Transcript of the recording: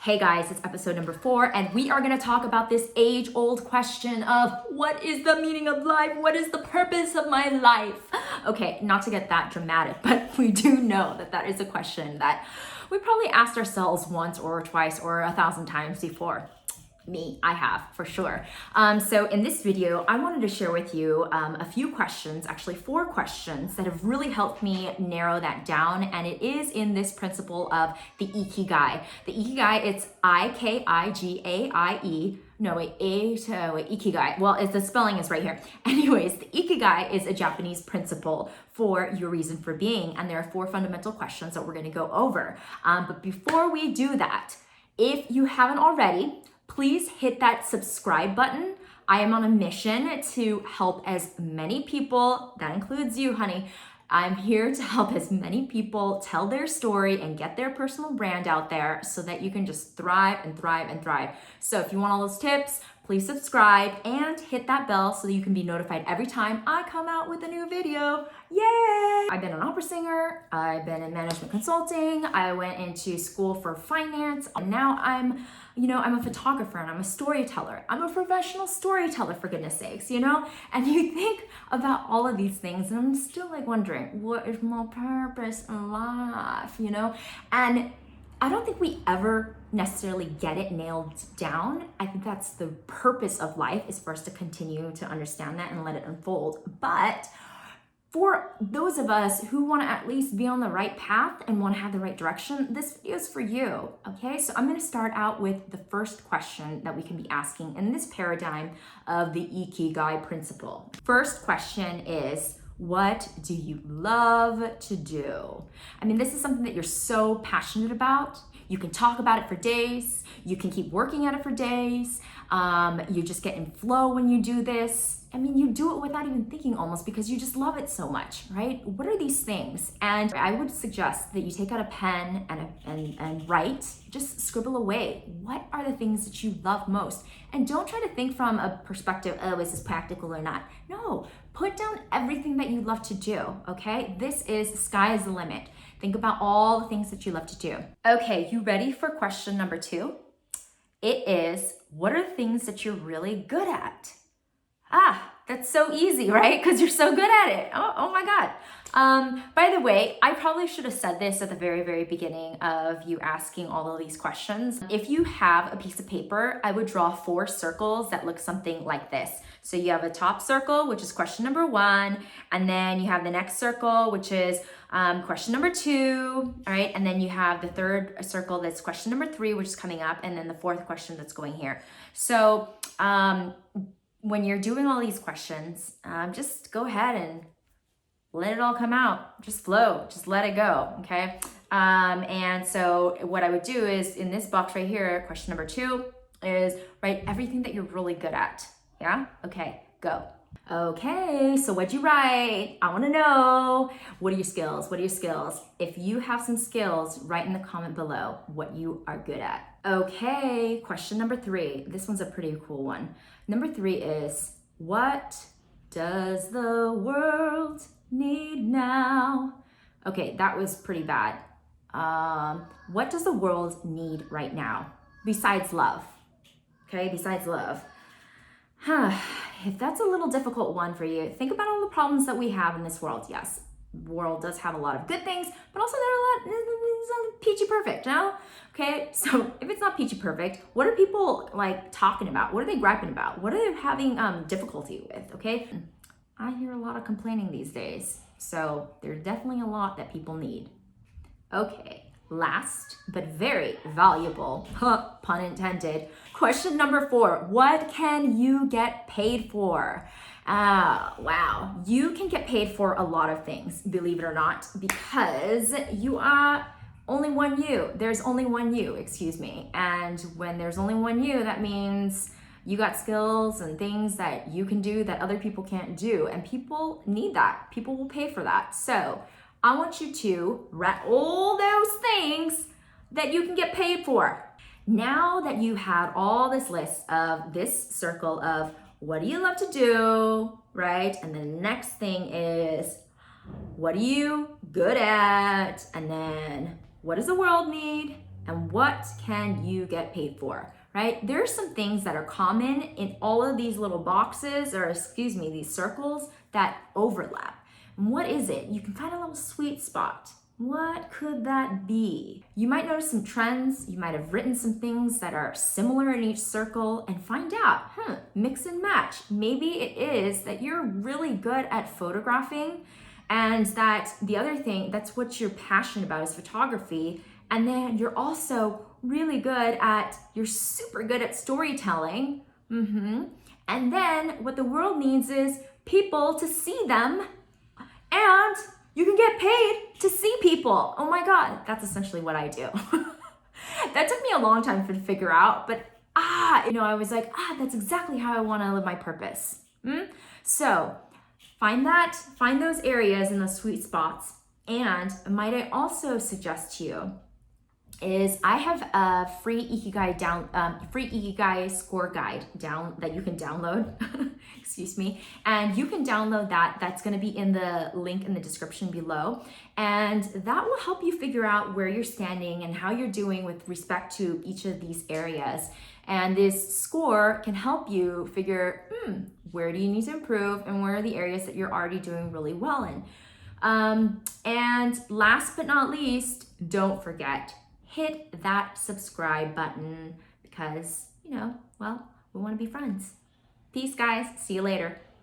Hey guys, it's episode number 4, and we are going to talk about this age-old question of what is the meaning of life? What is the purpose of my life? Okay, not to get that dramatic, but we do know that that is a question that we probably asked ourselves once or twice or 1,000 times before. Me, I have, for sure. So in this video, I wanted to share with you a few questions, actually 4 questions that have really helped me narrow that down. And it is in this principle of the Ikigai. The Ikigai, it's I-K-I-G-A-I-E. No, wait, Ikigai. Well, the spelling is right here. Anyways, the Ikigai is a Japanese principle for your reason for being. And there are 4 fundamental questions that we're going to go over. But before we do that, if you haven't already, please hit that subscribe button. I am on a mission to help as many people, that includes you, honey. I'm here to help as many people tell their story and get their personal brand out there so that you can just thrive and thrive and thrive. So if you want all those tips, please subscribe and hit that bell so that you can be notified every time I come out with a new video. Yay! I've been an opera singer, I've been in management consulting, I went into school for finance, and now I'm a photographer and I'm a storyteller. I'm a professional storyteller, for goodness sakes, And you think about all of these things and I'm still like wondering, what is my purpose in life, And I don't think we ever necessarily get it nailed down. I think that's the purpose of life, is for us to continue to understand that and let it unfold. But for those of us who want to at least be on the right path and want to have the right direction, this video is for you, okay? So I'm going to start out with the first question that we can be asking in this paradigm of the Ikigai principle. First question is, what do you love to do? I mean, this is something that you're so passionate about. You can talk about it for days. You can keep working at it for days. You just get in flow when you do this. I mean, you do it without even thinking almost, because you just love it so much, right? What are these things? And I would suggest that you take out a pen and write, just scribble away. What are the things that you love most? And don't try to think from a perspective, oh, is this practical or not? No, put down everything that you love to do, okay? This is sky is the limit. Think about all the things that you love to do. Okay, you ready for question number 2? It is, what are the things that you're really good at? That's so easy, right? Because you're so good at it. Oh my God. By the way, I probably should have said this at the very, very beginning of you asking all of these questions. If you have a piece of paper, I would draw 4 circles that look something like this. So you have a top circle, which is question number 1, and then you have the next circle, which is question number 2, all right? And then you have the third circle, that's question number 3, which is coming up, and then the 4th question that's going here. So when you're doing all these questions, just go ahead and let it all come out. Just flow, just let it go, okay? And so what I would do is, in this box right here, question number 2 is write everything that you're really good at, yeah? Okay, go. Okay, so what'd you write? I wanna know. What are your skills? What are your skills? If you have some skills, write in the comment below what you are good at. Okay, question number 3. This one's a pretty cool one. Number 3 is, what does the world need now? Okay, that was pretty bad. What does the world need right now? Besides love, okay, besides love. If that's a little difficult one for you, think about all the problems that we have in this world. Yes, the world does have a lot of good things, but also there are it's not peachy perfect, no? Okay, so if it's not peachy perfect, what are people like talking about? What are they griping about? What are they having difficulty with, okay? I hear a lot of complaining these days, so there's definitely a lot that people need. Okay, last but very valuable, pun intended, question number 4, what can you get paid for? Wow, you can get paid for a lot of things, believe it or not, because you are only one you. There's only one you, excuse me. And when there's only one you, that means you got skills and things that you can do that other people can't do. And people need that. People will pay for that. So I want you to write all those things that you can get paid for. Now that you have all this list of this circle of what do you love to do, right? And the next thing is, what are you good at? And then what does the world need? and what can you get paid for, right? There are some things that are common in all of these little boxes, or excuse me, these circles that overlap. And what is it? You can find a little sweet spot. What could that be? You might notice some trends. You might have written some things that are similar in each circle and find out, mix and match. Maybe it is that you're really good at photographing, and that the other thing, that's what you're passionate about is photography. And then you're also really good at, you're super good at storytelling. And then what the world needs is people to see them, and you can get paid to see people. Oh my God, that's essentially what I do. That took me a long time to figure out, but I was like, that's exactly how I want to live my purpose. So find those areas and those sweet spots. And might I also suggest to you is I have a free Ikigai score guide that you can download. Excuse me. And you can download that. That's going to be in the link in the description below. And that will help you figure out where you're standing and how you're doing with respect to each of these areas. And this score can help you figure, where do you need to improve and where are the areas that you're already doing really well in. And last but not least, don't forget, hit that subscribe button because, we want to be friends. Peace, guys. See you later.